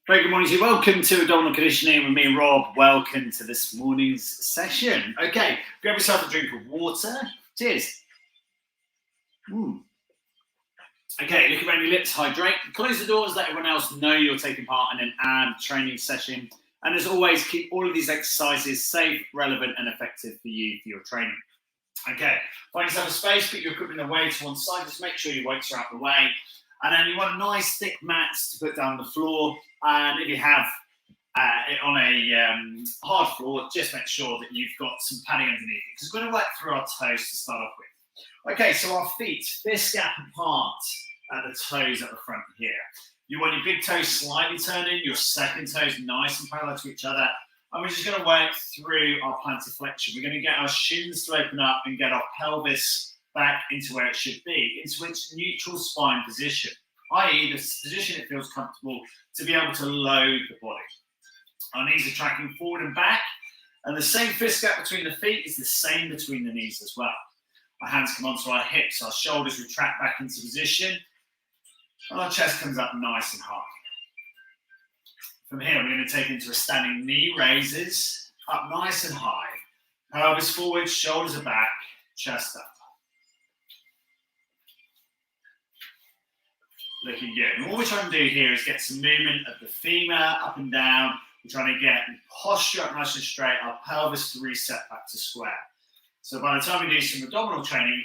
Very good morning to you. Welcome to Abdominal Conditioning with me, Rob. Welcome to this morning's session. Okay, grab yourself a drink of water. Cheers. Okay, look around your lips, hydrate. Close the doors, let everyone else know you're taking part in an ab training session. And as always, keep all of these exercises safe, relevant, and effective for you for your training. Okay, find yourself a space, put your equipment away to one side. Just make sure your weights are out of the way. And then you want nice thick mats to put down the floor. And if you have it on a hard floor, just make sure that you've got some padding underneath it, because we're going to work through our toes to start off with. Okay, so our feet, fist gap apart at the toes at the front here. You want your big toes slightly turned in, your second toes nice and parallel to each other. And we're just going to work through our plantar flexion. We're going to get our shins to open up and get our pelvis back into where it should be, into its neutral spine position, i.e. the position it feels comfortable to be able to load the body. Our knees are tracking forward and back, and the same fist gap between the feet is the same between the knees as well. Our hands come onto our hips, our shoulders retract back into position, and our chest comes up nice and high. From here, we're going to take into a standing knee raises, up nice and high. Pelvis forward, shoulders are back, chest up. Looking good. And what we're trying to do here is get some movement of the femur up and down. We're trying to get posture up nice and straight, our pelvis to reset back to square. So by the time we do some abdominal training,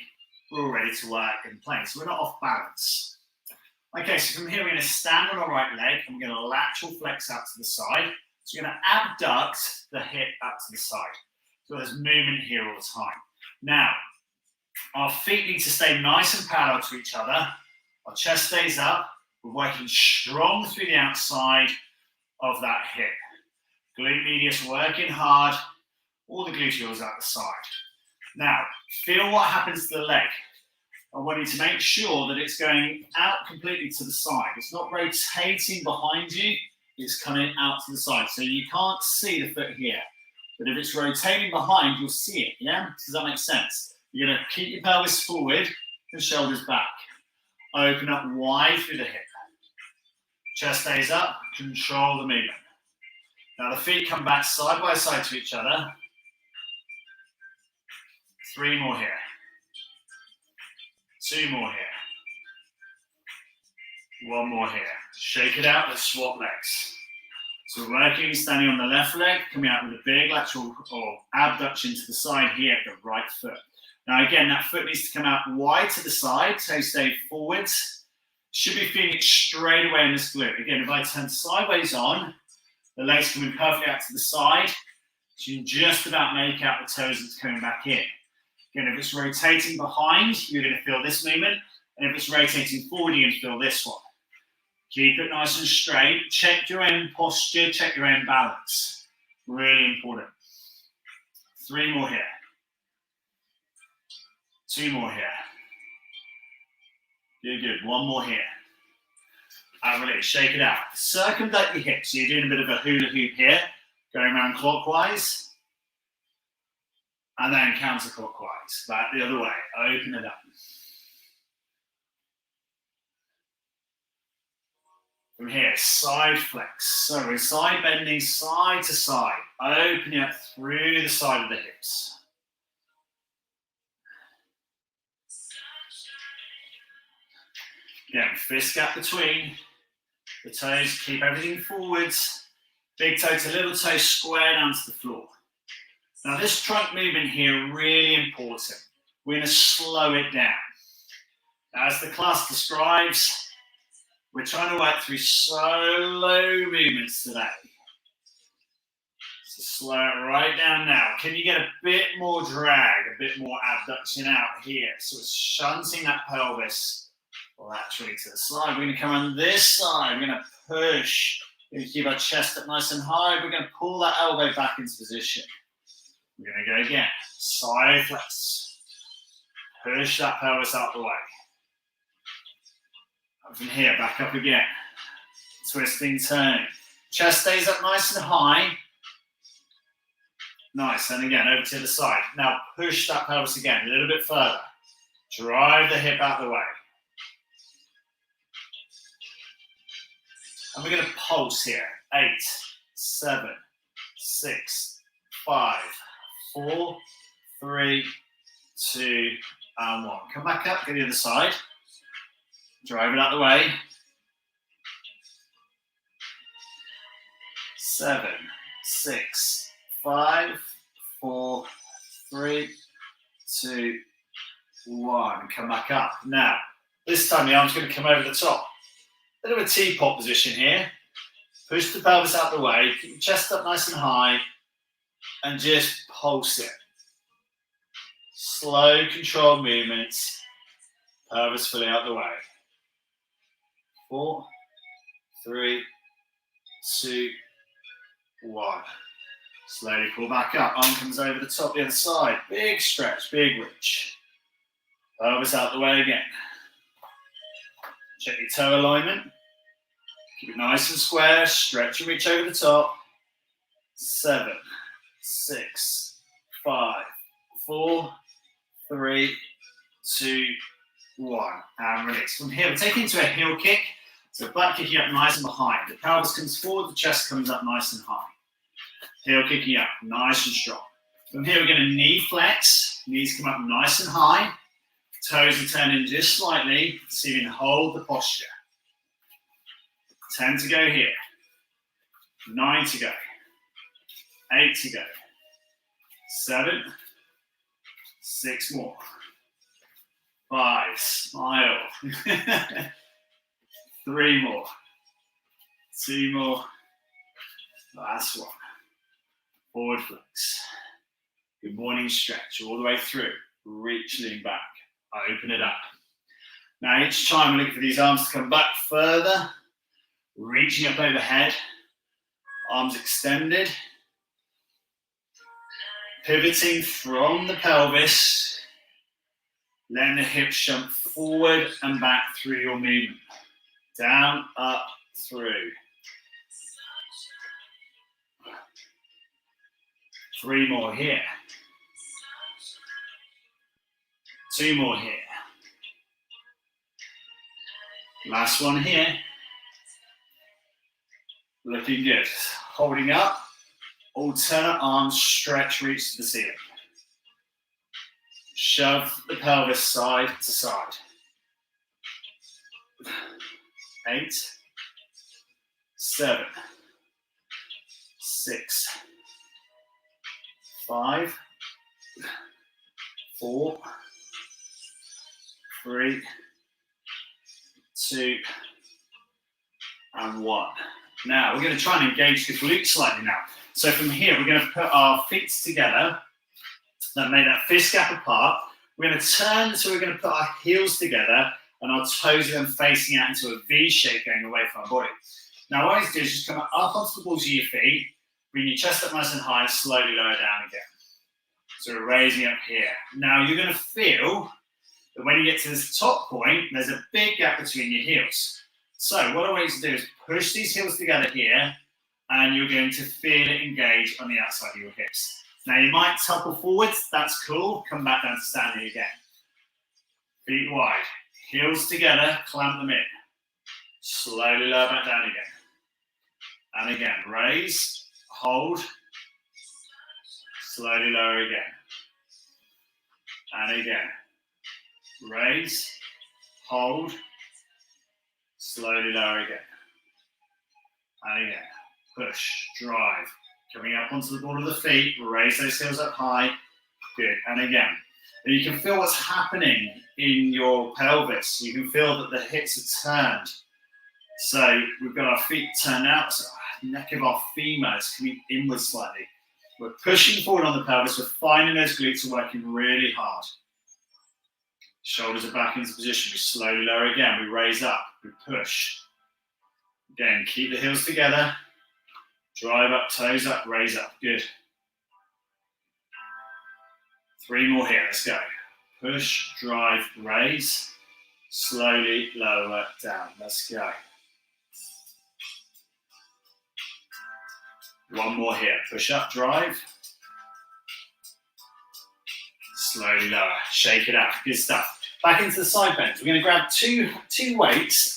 we're all ready to work in place. So we're not off balance. Okay, so from here, we're going to stand on our right leg and we're going to lateral flex out to the side. So we're going to abduct the hip out to the side. So there's movement here all the time. Now, our feet need to stay nice and parallel to each other. Our chest stays up. We're working strong through the outside of that hip. Glute medius working hard. All the gluteals out the side. Now, feel what happens to the leg. I want you to make sure that it's going out completely to the side. It's not rotating behind you. It's coming out to the side. So you can't see the foot here. But if it's rotating behind, you'll see it, yeah? Does that make sense? You're going to keep your pelvis forward and shoulders back. Open up wide through the hip. Chest stays up, control the movement. Now the feet come back side by side to each other. 3 more here. 2 more here. 1 more here. Shake it out, let's swap legs. So we're working, standing on the left leg, coming out with a big lateral or abduction to the side here at the right foot. Now again, that foot needs to come out wide to the side, toes stay forwards. Should be feeling it straight away in this glute. Again, if I turn sideways on, the legs coming perfectly out to the side, so you can just about make out the toes that's coming back in. Again, if it's rotating behind, you're going to feel this movement, and if it's rotating forward, you're going to feel this one. Keep it nice and straight. Check your own posture, check your own balance. Really important. 3 more here. 2 more here. You're good. 1 more here. And release. Shake it out. Circumduct your hips. So you're doing a bit of a hula hoop here, going around clockwise, and then counterclockwise. Back the other way. Open it up. From here, side flex. So we're side bending side to side. Opening up through the side of the hips. Again, fist gap between the toes, keep everything forwards. Big toe to little toe square down to the floor. Now this trunk movement here, really important. We're going to slow it down. As the class describes, we're trying to work through slow movements today. So slow it right down now. Can you get a bit more drag, a bit more abduction out here? So it's shunting that pelvis laterally to the side. We're going to come on this side. We're going to push. We're going to keep our chest up nice and high. We're going to pull that elbow back into position. We're going to go again. Side flex. Push that pelvis out the way. And from here, back up again. Twisting, turning. Chest stays up nice and high. Nice. And again, over to the side. Now push that pelvis again a little bit further. Drive the hip out the way. And we're going to pulse here. 8, 7, 6, 5, 4, 3, 2, and 1. Come back up, go to the other side. Drive it out the way. 7, 6, 5, 4, 3, 2, 1. Come back up. Now, this time the arm's going to come over the top. Bit of a teapot position here. Push the pelvis out the way. Keep your chest up nice and high. And just pulse it. Slow, controlled movements. Pelvis fully out the way. 4, 3, 2, 1. Slowly pull back up. Arm comes over the top, the other side. Big stretch, big reach. Pelvis out the way again. Check your toe alignment. Keep it nice and square. Stretch and reach over the top. 7, 6, 5, 4, 3, 2, 1. And release. From here, we're taking into a heel kick. So back kicking up nice and behind. The pelvis comes forward, the chest comes up nice and high. Heel kicking up, nice and strong. From here, we're going to knee flex. Knees come up nice and high. Toes are turning just slightly, so you can hold the posture. 10 to go here. 9 to go. 8 to go. 7. 6 more. 5. Smile. 3 more. 2 more. Last one. Forward flex. Good morning stretch all the way through. Reach, lean back. Open it up. Now each time we look for these arms to come back further. Reaching up overhead. Arms extended. Pivoting from the pelvis. Letting the hips jump forward and back through your movement. Down, up, through. 3 more here. 2 more here. Last one here. Looking good. Holding up. Alternate arms, stretch, reach to the ceiling. Shove the pelvis side to side. 8, 7, 6, 5, 4, 3, 2, and 1. Now we're going to try and engage the glutes slightly now. So from here, we're going to put our feet together. That made that fist gap apart. We're going to turn, so we're going to put our heels together and our toes are then facing out into a V shape going away from our body. Now what I want to do is just come up onto the balls of your feet, bring your chest up nice and high and slowly lower down again. So we're raising up here. Now you're going to feel that when you get to this top point, there's a big gap between your heels. So what I want you to do is push these heels together here and you're going to feel it engage on the outside of your hips. Now you might topple forwards, that's cool. Come back down to standing again. Feet wide, heels together, clamp them in. Slowly lower back down again. And again, raise, hold, slowly lower again. And again, raise, hold, slowly lower again. And again, push, drive. Coming up onto the ball of the feet, raise those heels up high. Good, and again. And you can feel what's happening in your pelvis. You can feel that the hips are turned. So we've got our feet turned out, so the neck of our femur is coming inward slightly. We're pushing forward on the pelvis, we're finding those glutes are working really hard. Shoulders are back into position, we slowly lower again, we raise up, we push. Again, keep the heels together. Drive up, toes up, raise up. Good. 3 more here. Let's go. Push, drive, raise. Slowly lower down. Let's go. 1 more here. Push up, drive. Slowly lower. Shake it out. Good stuff. back into the side bends. We're going to grab two weights,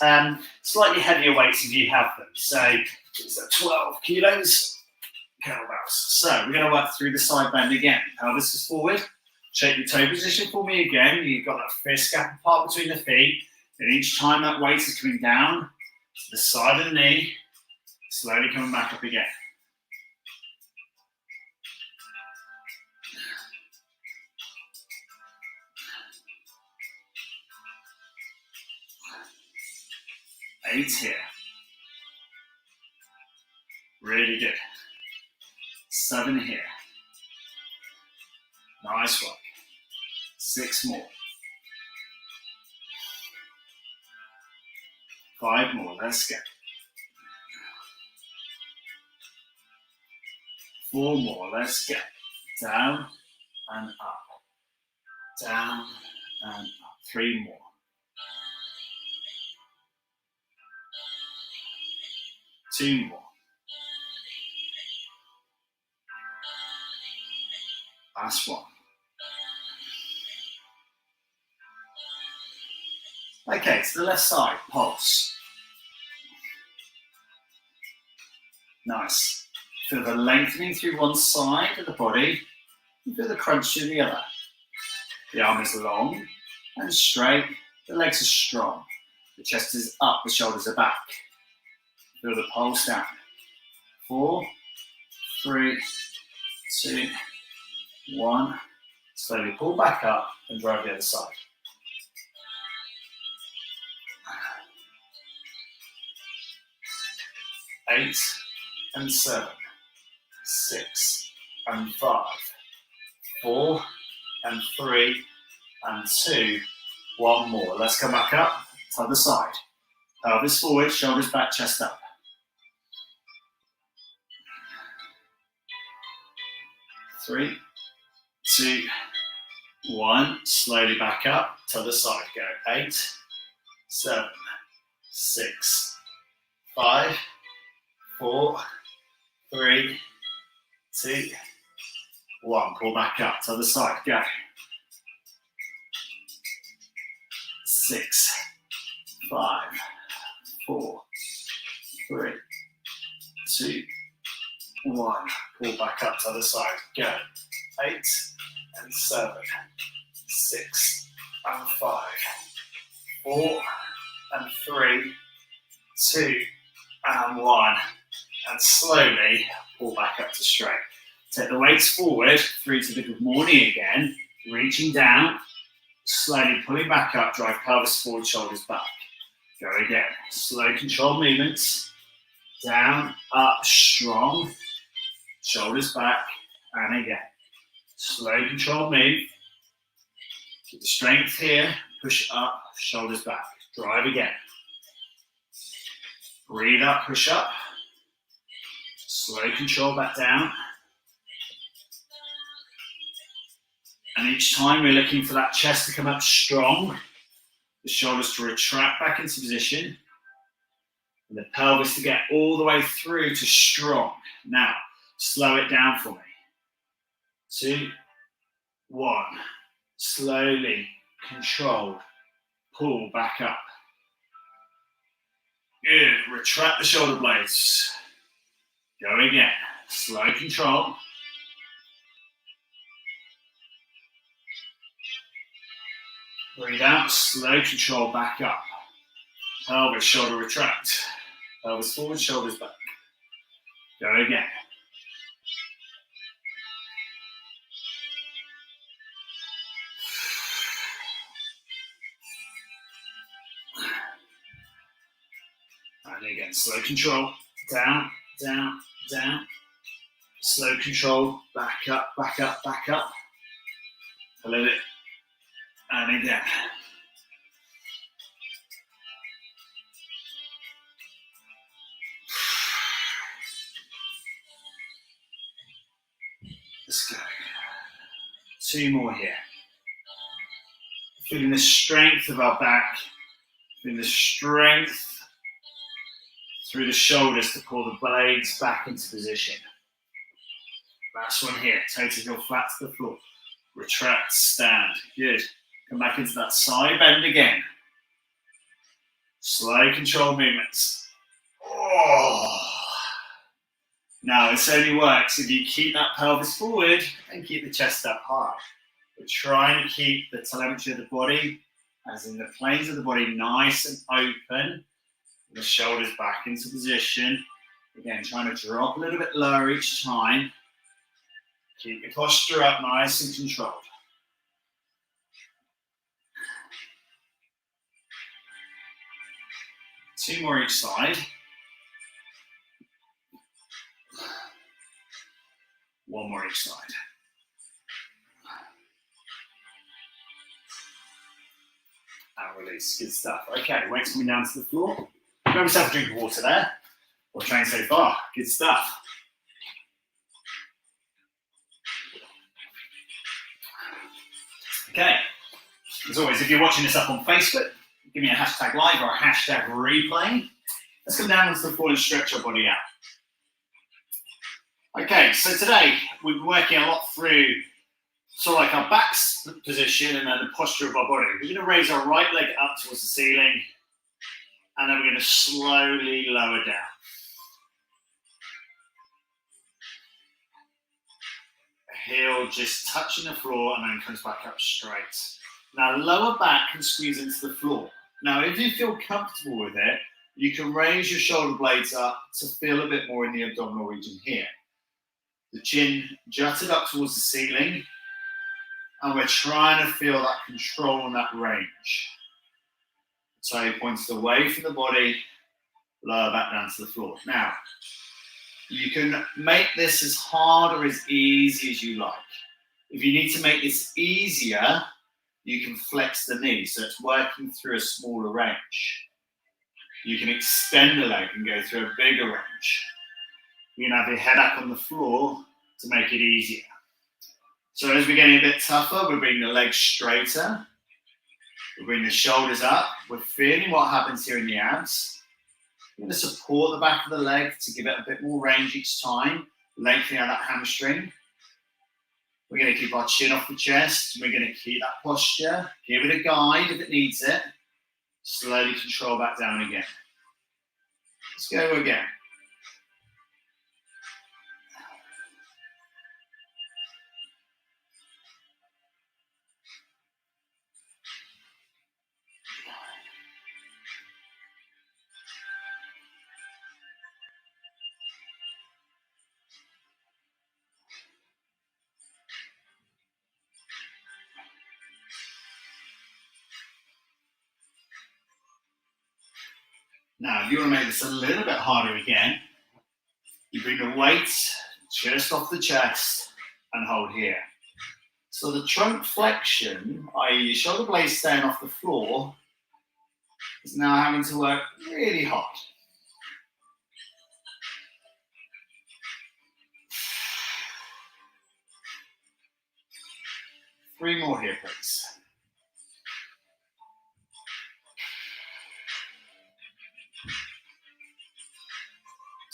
slightly heavier weights if you have them. So it's 12 kilos kettlebells. So we're going to work through the side bend again. Pelvis is forward. Check your toe position for me again. You've got that fist gap apart between the feet. And each time that weight is coming down to the side of the knee, slowly coming back up again. Eight here. Really good. 7 here. Nice work. 6 more. 5 more. Let's go. 4 more. Let's go. Down and up. Down and up. 3 more. 2 more. Last one. Okay, to the left side, pulse. Nice. Feel the lengthening through one side of the body, and feel the crunch through the other. The arm is long and straight, the legs are strong. The chest is up, the shoulders are back. Feel the pulse down. 4, 3, 2, 1. Slowly pull back up and drive the other side. 8 and 7, 6 and 5, 4 and 3 and 2. 1 more. Let's come back up to the other side. Pelvis forward, shoulders back, chest up. 3, 2, 1. Slowly back up to the side. Go. 8, 7, 6, 5, 4, 3, 2, 1. Pull back up to the side. Go. 6, 5, 4, 3, 2, 1. Pull back up to the side. Go. 8 and 7, 6 and 5, 4 and 3, 2 and 1. And slowly pull back up to straight. Take the weights forward through to the good morning again. Reaching down, slowly pulling back up. Drive pelvis forward, shoulders back. Go again. Slow controlled movements. Down, up, strong. Shoulders back, and again. Slow controlled move. Keep the strength here. Push up, shoulders back. Drive again. Breathe up, push up. Slow control back down. And each time we're looking for that chest to come up strong, the shoulders to retract back into position, and the pelvis to get all the way through to strong. Now, slow it down for me. 2, 1. Slowly, controlled, pull back up. Good. Retract the shoulder blades. Go again. Slow control. Breathe out. Slow control back up. Pelvis, shoulder retract. Pelvis forward, shoulders back. Go again. And again, slow control. Down, down, down. Slow control. Back up, back up, back up. Below it. And again. Let's go. 2 more here. Feeling the strength of our back. Feeling the strength through the shoulders to pull the blades back into position. Last one here. Toes heel flat to the floor. Retract, stand. Good. Come back into that side bend again. Slow controlled movements. Oh. Now, this only works if you keep that pelvis forward and keep the chest up high. We're trying to keep the telemetry of the body, as in the planes of the body, nice and open. The shoulders back into position. Again, trying to drop a little bit lower each time. Keep the posture up nice and controlled. Two more each side. One more each side. And release. Good stuff. Okay, weight's coming down to the floor. Grab yourself a drink of water there. We're trained so far. Good stuff. Okay. As always, if you're watching this up on Facebook, give me a hashtag live or a hashtag replay. Let's come down onto the floor and stretch our body out. Okay, so today we've been working a lot through sort of like our back position and then the posture of our body. We're going to raise our right leg up towards the ceiling and then we're going to slowly lower down. Heel just touching the floor and then comes back up straight. Now lower back can squeeze into the floor. Now if you feel comfortable with it, you can raise your shoulder blades up to feel a bit more in the abdominal region here. The chin jutted up towards the ceiling and we're trying to feel that control and that range. So points away from the body, lower back down to the floor. Now, you can make this as hard or as easy as you like. If you need to make this easier, you can flex the knee, so it's working through a smaller range. You can extend the leg and go through a bigger range. You can have your head back on the floor to make it easier. So as we're getting a bit tougher, we're bringing the legs straighter. We're bringing the shoulders up. We're feeling what happens here in the abs. We're going to support the back of the leg to give it a bit more range each time, lengthening out that hamstring. We're going to keep our chin off the chest. We're going to keep that posture. Give it a guide if it needs it. Slowly control back down again. Let's go again. Now, if you want to make this a little bit harder again, you bring the weight just off the chest and hold here. So the trunk flexion, i.e. your shoulder blades staying off the floor, is now having to work really hard. Three more here, please.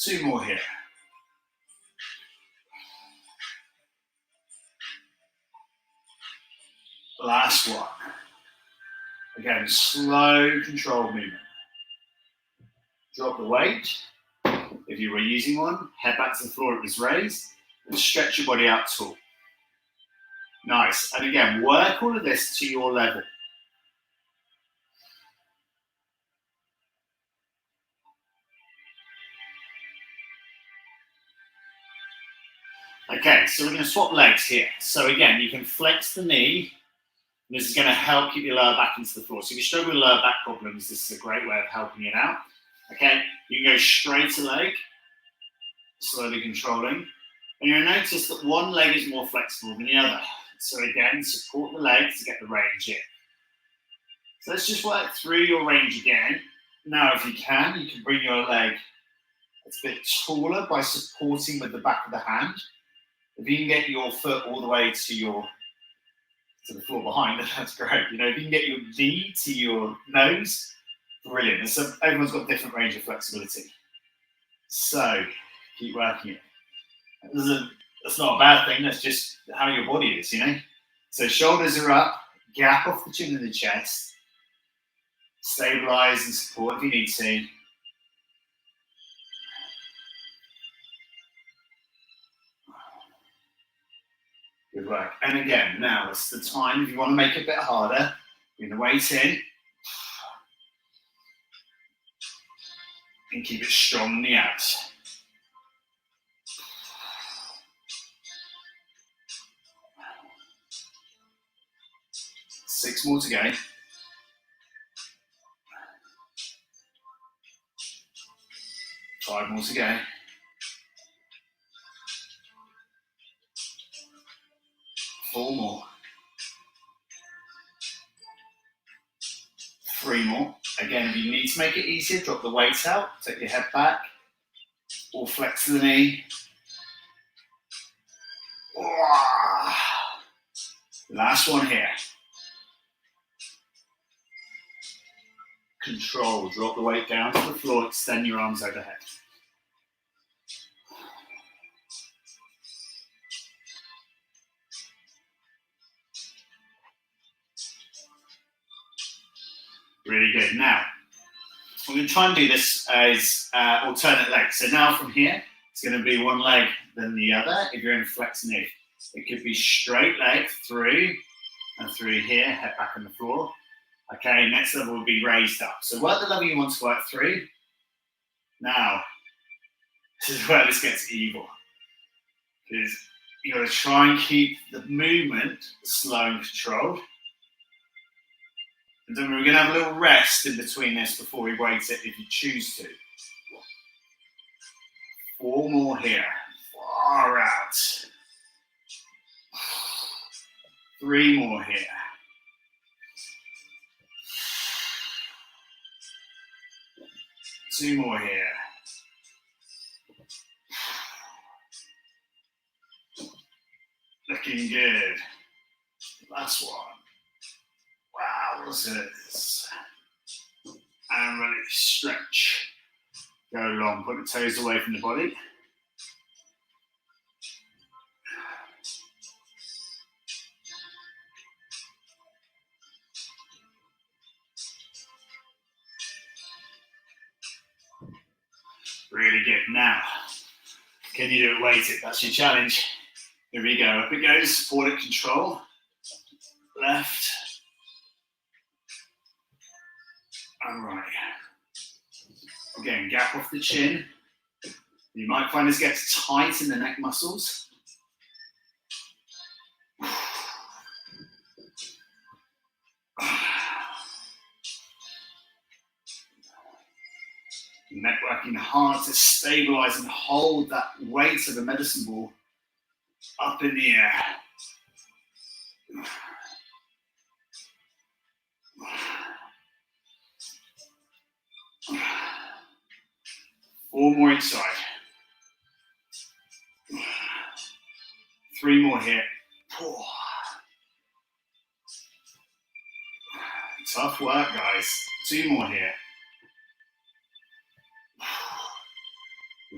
Two more here. Last one. Again, slow, controlled movement. Drop the weight. If you were using one, head back to the floor it was raised, and stretch your body out tall. Nice. And again, work all of this to your level. Okay, so we're going to swap legs here. So again, you can flex the knee. This is going to help keep your lower back into the floor. So if you struggle with lower back problems, this is a great way of helping it out. Okay, you can go straight to leg, slowly controlling. And you'll notice that one leg is more flexible than the other. So again, support the leg to get the range in. So let's just work through your range again. Now, if you can bring your leg a bit taller by supporting with the back of the hand. If you can get your foot all the way to the floor behind, that's great. You know, if you can get your knee to your nose, brilliant. And so everyone's got a different range of flexibility. So keep working it. That's not a bad thing. That's just how your body is, you know. So shoulders are up, Gap off the chin and the chest. Stabilize and support if you need to. Good work. And again, now it's the time, if you want to make it a bit harder, bring the weight in. And keep it strong on the abs. Six more to go. Five more to go. Four more. Three more. Again, if you need to make it easier, drop the weight out, take your head back, or flex the knee. Last one here. Control, drop the weight down to the floor, extend your arms overhead. Really good. Now, we're going to try and do this as alternate legs. So now from here, it's going to be one leg then the other if you're in flex knee. It could be straight leg through and through here, head back on the floor. Okay, next level will be raised up. So work the level you want to work through. Now, this is where this gets evil. Because you've got to try and keep the movement slow and controlled. And then we're going to have a little rest in between this before we weight it if you choose to. Four more here. Far out. Three more here. Two more here. Looking good. Last one. Wowzers. And release. Stretch. Go long. Put the toes away from the body. Really good. Now, can you do it weighted? That's your challenge. Here we go. Up it goes. Supported control. Left. And right. Again, gap off the chin. You might find this gets tight in the neck muscles. Neck working hard to stabilize and hold that weight of the medicine ball up in the air. Four more each side. Three more here. Tough work, guys. Two more here.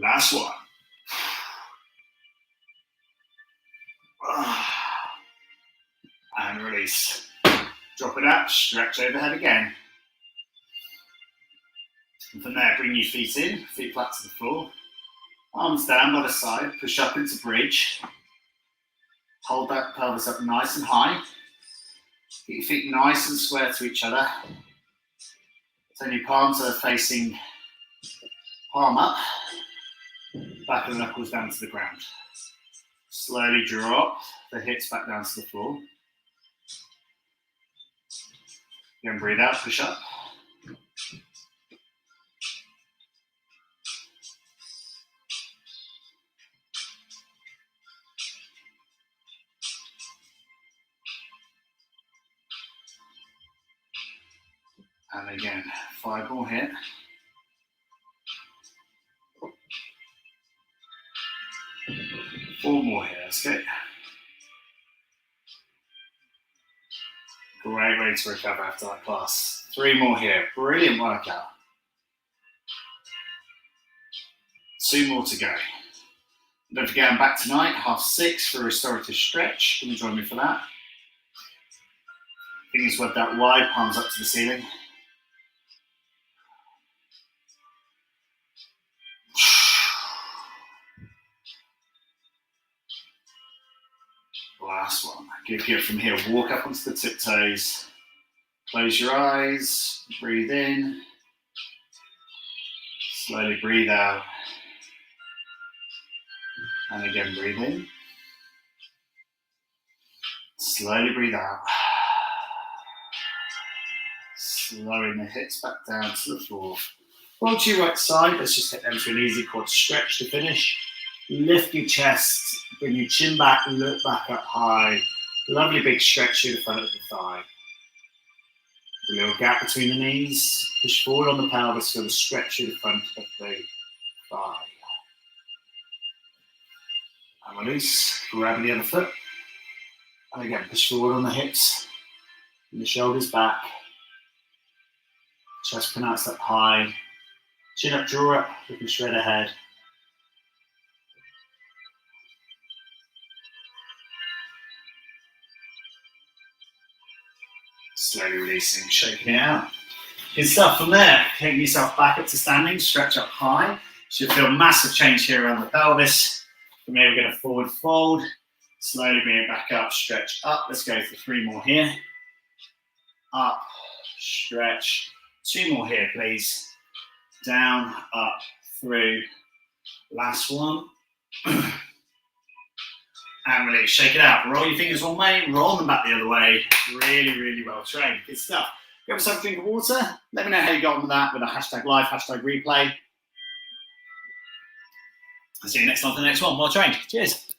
Last one. And release. Drop it out, stretch overhead again. And from there, bring your feet in, feet flat to the floor. Arms down by the side, push up into bridge. Hold that pelvis up nice and high. Get your feet nice and square to each other. Turn your palms are facing palm up. Back of the knuckles down to the ground. Slowly drop the hips back down to the floor. Again, breathe out, push up. And again, 5 more here. Four more here, let's go. Great way to recover after that class. 3 more here, brilliant workout. 2 more to go. Don't forget, I'm back tonight, 6:30 for Restorative Stretch. Can you join me for that? Fingers webbed out wide, palms up to the ceiling. Last one. Good, good. From here, walk up onto the tiptoes. Close your eyes, breathe in. Slowly breathe out. And again, breathe in. Slowly breathe out. Slowing the hips back down to the floor. Roll to your right side. Let's just take them to an easy quad stretch to finish. Lift your chest, bring your chin back, look back up high. Lovely big stretch through the front of the thigh. A little gap between the knees. Push forward on the pelvis, feel the stretch through the front of the thigh. And release, grab the other foot. And again, push forward on the hips. And the shoulders back. Chest pronounced up high. Chin up, draw up, looking straight ahead. Slowly releasing, shaking it out. Good stuff. From there, taking yourself back up to standing, stretch up high. Should feel massive change here around the pelvis. From here, we're going to forward fold. Slowly bring it back up, stretch up. Let's go for 3 more here. Up, stretch. 2 more here, please. Down, up, through. Last one. And release, shake it out. Roll your fingers one way, roll them back the other way. Really, really well trained. Good stuff. Grab yourself a drink of water. Let me know how you got on with that with a hashtag live, hashtag replay. I'll see you next time for the next one. Well trained. Cheers.